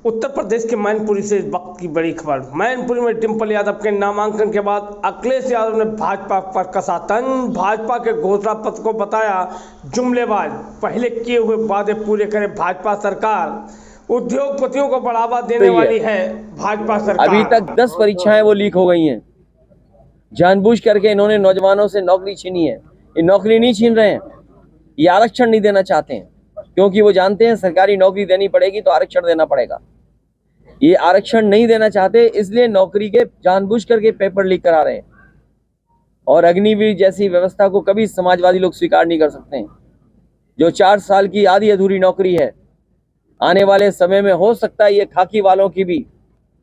उत्तर प्रदेश के मैनपुरी से इस वक्त की बड़ी खबर। मैनपुरी में डिंपल यादव के नामांकन के बाद अखिलेश यादव ने भाजपा पर कसा तंज। भाजपा के घोषणा पत्र को बताया जुमलेबाज। पहले किए हुए वादे पूरे करे भाजपा सरकार। उद्योगपतियों को बढ़ावा देने वाली है भाजपा सरकार। अभी तक 10 परीक्षाएं वो लीक हो गई हैं। जानबूझ करके इन्होंने नौजवानों से नौकरी छीनी है। ये नौकरी नहीं छीन रहे हैं, ये आरक्षण नहीं देना चाहते हैं, क्योंकि वो जानते हैं सरकारी नौकरी देनी पड़ेगी तो आरक्षण देना पड़ेगा। ये आरक्षण नहीं देना चाहते, इसलिए नौकरी के जानबूझ करके पेपर लीक करा रहे हैं। और अग्निवीर जैसी व्यवस्था को कभी समाजवादी लोग स्वीकार नहीं कर सकते हैं। जो 4 साल की आधी अधूरी नौकरी है, आने वाले समय में हो सकता है ये खाकी वालों की भी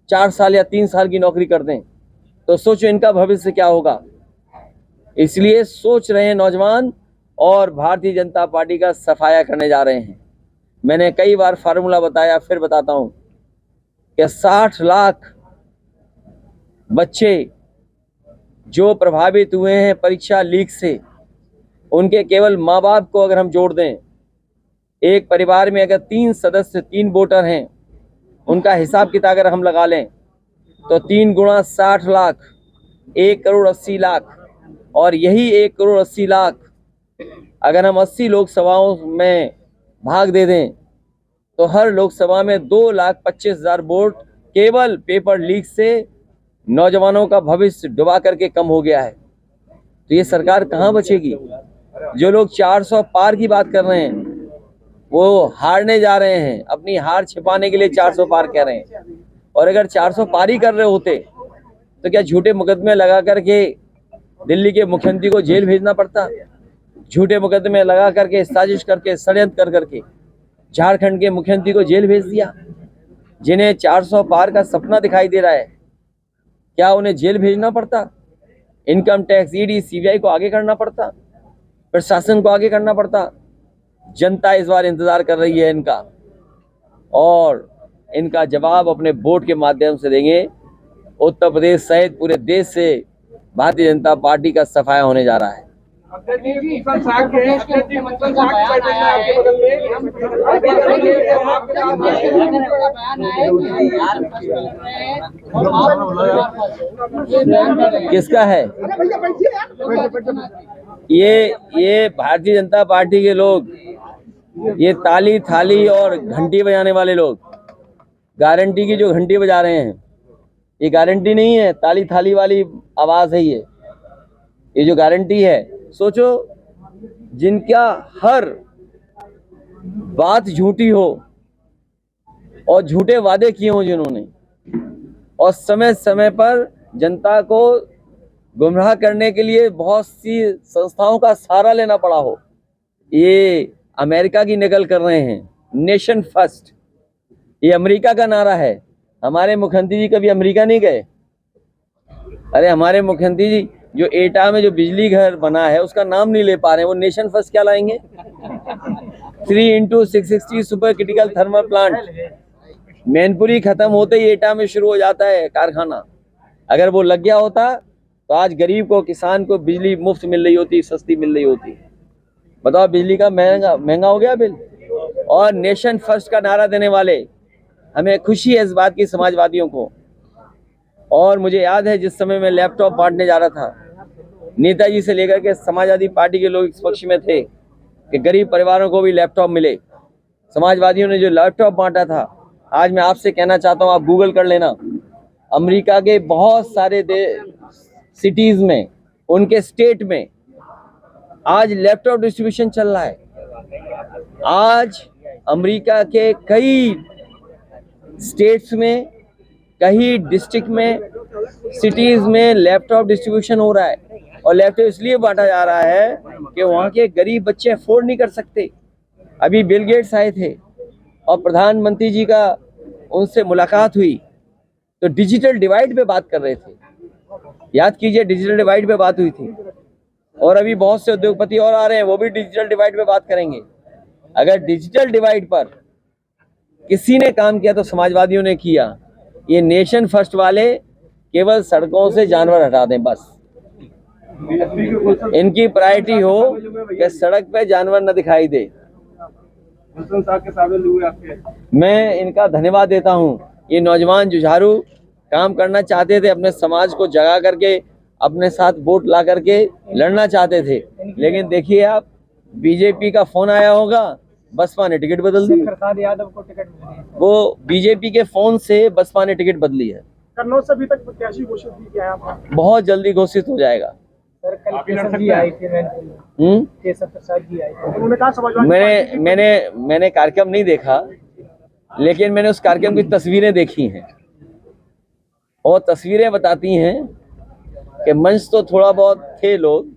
4 साल या 3 साल की नौकरी कर दें, तो सोचो इनका भविष्य क्या होगा। इसलिए सोच रहे हैं नौजवान, और भारतीय जनता पार्टी का सफाया करने जा रहे हैं। मैंने कई बार फार्मूला बताया, फिर बताता हूं कि 60 लाख बच्चे जो प्रभावित हुए हैं परीक्षा लीक से, उनके केवल माँ बाप को अगर हम जोड़ दें, एक परिवार में अगर 3 सदस्य 3 वोटर हैं, उनका हिसाब किताब अगर हम लगा लें तो 3 गुणा 60 लाख 1 करोड़ 80 लाख। और यही 1 करोड़ 80 लाख अगर हम 80 लोकसभाओं में भाग दे दें तो हर लोकसभा में 2,25,000 वोट केवल पेपर लीक से नौजवानों का भविष्य डुबा करके कम हो गया है। तो ये सरकार कहाँ बचेगी। जो लोग 400 पार की बात कर रहे हैं वो हारने जा रहे हैं, अपनी हार छिपाने के लिए 400 पार कह रहे हैं। और अगर 400 पार ही कर रहे होते तो क्या झूठे मुकदमे लगा करके दिल्ली के मुख्यमंत्री को जेल भेजना पड़ता। झूठे मुकदमे लगा करके, साजिश करके, षड्यंत्र कर करके झारखंड के मुख्यमंत्री को जेल भेज दिया। जिन्हें 400 पार का सपना दिखाई दे रहा है, क्या उन्हें जेल भेजना पड़ता। इनकम टैक्स, ईडी, सीबीआई को आगे करना पड़ता, प्रशासन को आगे करना पड़ता। जनता इस बार इंतजार कर रही है इनका, और इनका जवाब अपने वोट के माध्यम से देंगे। उत्तर प्रदेश सहित पूरे देश से भारतीय जनता पार्टी का सफाया होने जा रहा है। किसका है ये भारतीय जनता पार्टी के लोग, ये ताली थाली और घंटी बजाने वाले लोग, गारंटी की जो घंटी बजा रहे हैं, ये गारंटी नहीं है, ताली थाली वाली आवाज है। ये जो गारंटी है, सोचो जिनका हर बात झूठी हो और झूठे वादे किए हों जिन्होंने, और समय समय पर जनता को गुमराह करने के लिए बहुत सी संस्थाओं का सहारा लेना पड़ा हो। ये अमेरिका की नकल कर रहे हैं, नेशन फर्स्ट। ये अमेरिका का नारा है। हमारे मुख्यमंत्री जी कभी अमेरिका नहीं गए। अरे हमारे मुख्यमंत्री जी जो एटा में जो बिजली घर बना है उसका नाम नहीं ले पा रहे हैं, वो नेशन फर्स्ट क्या लाएंगे। 3x660 super critical thermal plant Mainpuri खत्म होते ही एटा में शुरू हो जाता है कारखाना। अगर वो लग गया होता तो आज गरीब को, किसान को बिजली मुफ्त मिल रही होती, सस्ती मिल रही होती। बताओ, बिजली का महंगा हो गया बिल। और नेशन फर्स्ट का नारा देने वाले, हमें खुशी है इस बात की समाजवादियों को। और मुझे याद है जिस समय मैं लैपटॉप बांटने जा रहा था, नेताजी से लेकर के समाजवादी पार्टी के लोग इस पक्ष में थे कि गरीब परिवारों को भी लैपटॉप मिले। समाजवादियों ने जो लैपटॉप बांटा था, आज मैं आपसे कहना चाहता हूं, आप गूगल कर लेना, अमेरिका के बहुत सारे सिटीज में, उनके स्टेट में आज लैपटॉप डिस्ट्रीब्यूशन चल रहा है। आज अमेरिका के कई स्टेट्स में, कई डिस्ट्रिक्ट में, सिटीज में लैपटॉप डिस्ट्रीब्यूशन हो रहा है। और लैपटॉप इसलिए बांटा जा रहा है कि वहाँ के गरीब बच्चे अफोर्ड नहीं कर सकते। अभी बिल गेट्स आए थे और प्रधानमंत्री जी का उनसे मुलाकात हुई तो डिजिटल डिवाइड पे बात कर रहे थे। याद कीजिए, डिजिटल डिवाइड पे बात हुई थी। और अभी बहुत से उद्योगपति और आ रहे हैं, वो भी डिजिटल डिवाइड पे बात करेंगे। अगर डिजिटल डिवाइड पर किसी ने काम किया तो समाजवादियों ने किया। ये नेशन फर्स्ट वाले केवल सड़कों से जानवर हटा दें, बस इनकी प्रायोरिटी हो कि सड़क पे जानवर न दिखाई दे। के शामिल हुए आपके? मैं इनका धन्यवाद देता हूँ। ये नौजवान जुझारू काम करना चाहते थे, अपने समाज को जगा करके अपने साथ वोट ला करके लड़ना चाहते थे, लेकिन देखिए आप, बीजेपी का फोन आया होगा, बसपा ने टिकट बदल दी। प्रसाद यादव को टिकट मिली। वो बीजेपी के फोन से बसपा ने टिकट बदली है। कन्नौज से अभी तक प्रत्याशी घोषित नहीं किया है आपने? बहुत जल्दी घोषित हो जाएगा। सर कल केसर जी आई थी, केसर प्रसाद जी आई थी, उन्होंने कहा समाजवादी मैंने कार्यक्रम नहीं देखा, लेकिन मैंने उस कार्यक्रम की तस्वीरें देखी हैं, और तस्वीरें बताती हैं कि मंच तो थोड़ा बहुत थे लोग,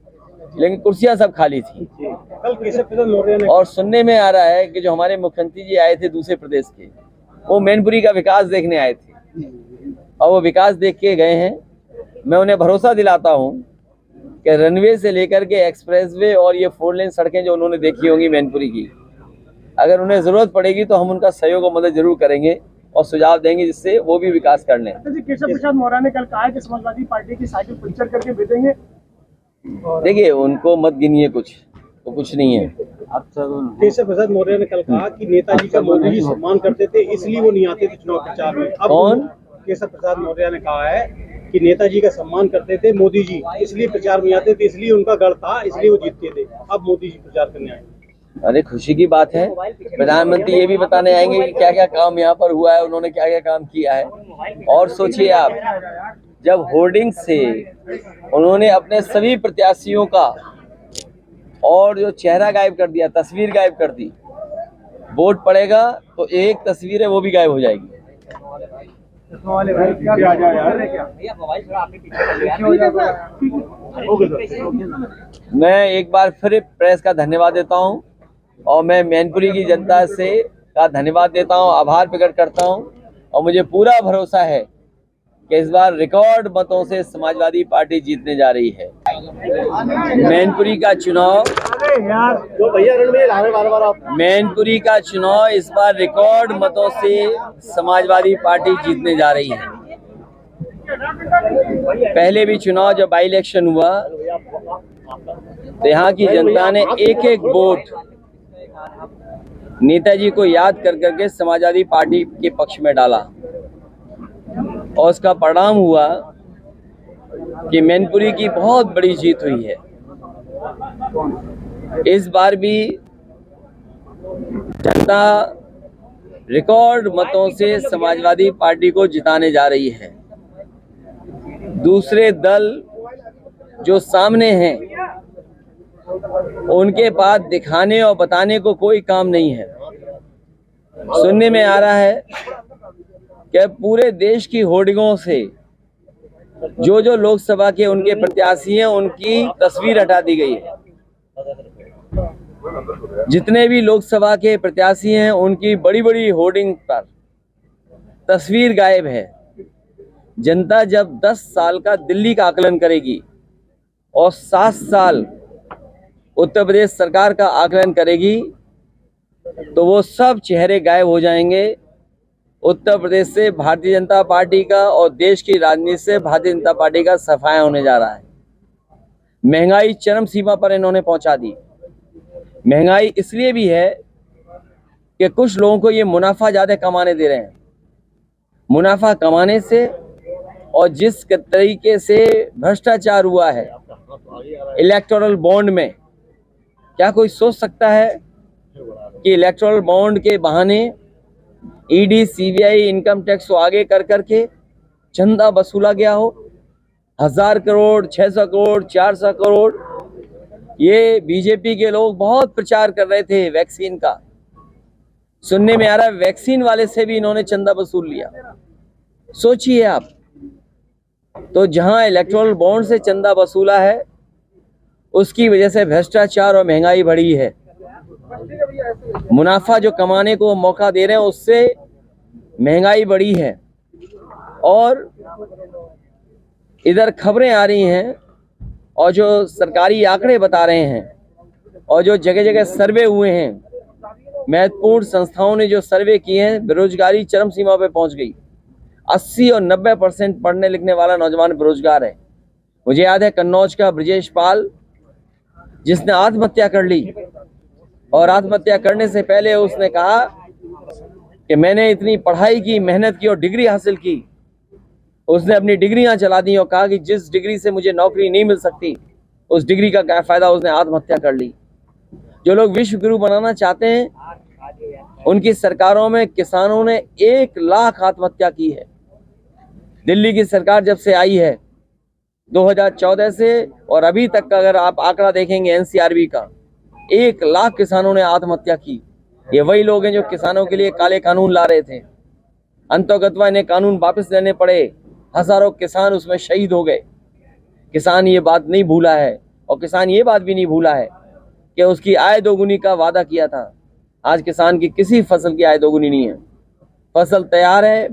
लेकिन कुर्सियां सब खाली थी। कल केसर प्रसाद मौर्य ने, और सुनने में आ रहा है कि जो हमारे मुख्यमंत्री जी आए थे दूसरे प्रदेश के, वो मैनपुरी का विकास देखने आए थे, और वो विकास देख के गए हैं। मैं उन्हें भरोसा दिलाता हूँ कि रनवे से लेकर के एक्सप्रेसवे और ये 4 लेन सड़कें जो उन्होंने देखी होंगी मैनपुरी की, अगर उन्हें जरूरत पड़ेगी तो हम उनका सहयोग और मदद जरूर करेंगे और सुझाव देंगे जिससे वो भी विकास कर लें। केशव प्रसाद मौर्य ने कल कहा है कि समाजवादी पार्टी की साइकिल पंचर करके भेजेंगे। देखिए, उनको मत गिनिए, तो कुछ नहीं है। केशव प्रसाद मौर्य ने कल कहा कि नेताजी का मोदी जी सम्मान करते थे, इसलिए वो नहीं आते थे चुनाव प्रचार में। अब कौन? केशव प्रसाद मौर्य ने कहा है कि नेताजी का सम्मान करते थे मोदी जी, इसलिए प्रचार में आते थे, इसलिए उनका गढ़ था, इसलिए वो जीतते थे। अब मोदी जी प्रचार करने आए। अरे खुशी की बात है। प्रधानमंत्री ये भी बताने आएंगे कि क्या क्या काम यहाँ पर हुआ है, उन्होंने क्या क्या काम किया है। और सोचिए आप, जब होर्डिंग से उन्होंने अपने सभी प्रत्याशियों का और जो चेहरा गायब कर दिया, तस्वीर गायब कर दी, वोट पड़ेगा तो एक तस्वीर है वो भी गायब हो जाएगी। मैं एक बार फिर प्रेस का धन्यवाद देता हूं, और मैं मैनपुरी की जनता से का धन्यवाद देता हूं, आभार प्रकट करता हूं, और मुझे पूरा भरोसा है कि इस बार रिकॉर्ड मतों से समाजवादी पार्टी जीतने जा रही है। मैनपुरी का चुनाव मैनपुरी का चुनाव इस बार रिकॉर्ड मतों से समाजवादी पार्टी जीतने जा रही है। पहले भी चुनाव जब बाई इलेक्शन हुआ तो यहाँ की जनता ने एक एक वोट नेताजी को याद कर करके समाजवादी पार्टी के पक्ष में डाला, और उसका परिणाम हुआ कि मैनपुरी की बहुत बड़ी जीत हुई है। इस बार भी जनता रिकॉर्ड मतों से समाजवादी पार्टी को जिताने जा रही है। दूसरे दल जो सामने हैं उनके पास दिखाने और बताने को कोई काम नहीं है। सुनने में आ रहा है कि पूरे देश की होर्डिंगों से जो लोकसभा के उनके प्रत्याशी हैं उनकी तस्वीर हटा दी गई है। जितने भी लोकसभा के प्रत्याशी हैं उनकी बड़ी बड़ी होर्डिंग पर तस्वीर गायब है। जनता जब 10 साल का दिल्ली का आकलन करेगी और 7 साल उत्तर प्रदेश सरकार का आकलन करेगी तो वो सब चेहरे गायब हो जाएंगे। उत्तर प्रदेश से भारतीय जनता पार्टी का और देश की राजनीति से भारतीय जनता पार्टी का सफाया होने जा रहा है। महंगाई चरम सीमा पर इन्होंने पहुंचा दी। महंगाई इसलिए भी है कि कुछ लोगों को ये मुनाफा ज़्यादा कमाने दे रहे हैं। मुनाफा कमाने से और जिस तरीके से भ्रष्टाचार हुआ है इलेक्टोरल बॉन्ड में, क्या कोई सोच सकता है कि इलेक्टोरल बॉन्ड के बहाने ईडी, सीबीआई, इनकम टैक्स को आगे कर करके चंदा वसूला गया हो? 1000 करोड़, 600 करोड़, 400 करोड़। ये बीजेपी के लोग बहुत प्रचार कर रहे थे वैक्सीन का। सुनने में आ रहा है वैक्सीन वाले से भी इन्होंने चंदा वसूल लिया। सोचिए आप, तो जहां इलेक्टोरल बॉन्ड से चंदा वसूला है उसकी वजह से भ्रष्टाचार और महंगाई बढ़ी है। मुनाफा जो कमाने को मौका दे रहे हैं उससे महंगाई बढ़ी है। और इधर खबरें आ रही हैं और जो सरकारी आंकड़े बता रहे हैं और जो जगह जगह सर्वे हुए हैं, महत्वपूर्ण संस्थाओं ने जो सर्वे किए हैं, बेरोजगारी चरम सीमा पे पहुंच गई। 80 और 90% पढ़ने लिखने वाला नौजवान बेरोजगार है। मुझे याद है कन्नौज का ब्रजेश पाल जिसने आत्महत्या कर ली, और आत्महत्या करने से पहले उसने कहा कि मैंने इतनी पढ़ाई की, मेहनत की और डिग्री हासिल की। उसने अपनी डिग्रियां चला दी और कहा कि जिस डिग्री से मुझे नौकरी नहीं मिल सकती उस डिग्री का क्या फायदा, उसने आत्महत्या कर ली। जो लोग विश्व गुरु बनाना चाहते हैं उनकी सरकारों में किसानों ने 1 लाख आत्महत्या की है। दिल्ली की सरकार जब से आई है 2014 से और अभी तक का अगर आप आंकड़ा देखेंगे एनसीआरबी का, 1 लाख किसानों ने आत्महत्या की। ये वही लोग हैं जो किसानों के लिए काले कानून ला रहे थे। अंततः इन्हें कानून वापस लेने पड़े, हजारों किसान उसमें शहीद हो गए। किसान ये बात नहीं भूला है और किसान ये बात भी नहीं भूला है कि उसकी आय दोगुनी का वादा किया था। आज किसान की किसी फसल की आय दोगुनी नहीं है। फसल तैयार है,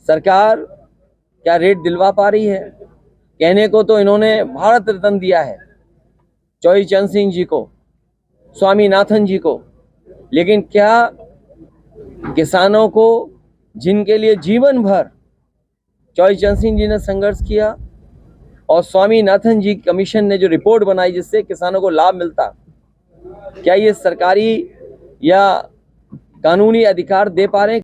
सरकार क्या रेट दिलवा पा रही है? कहने को तो इन्होंने भारत रत्न दिया है चौधरी चरण सिंह जी को, स्वामीनाथन जी को, लेकिन क्या किसानों को जिनके लिए जीवन भर चौधरी चरण सिंह जी ने संघर्ष किया और स्वामीनाथन जी कमीशन ने जो रिपोर्ट बनाई जिससे किसानों को लाभ मिलता, क्या ये सरकारी या कानूनी अधिकार दे पा रहे हैं?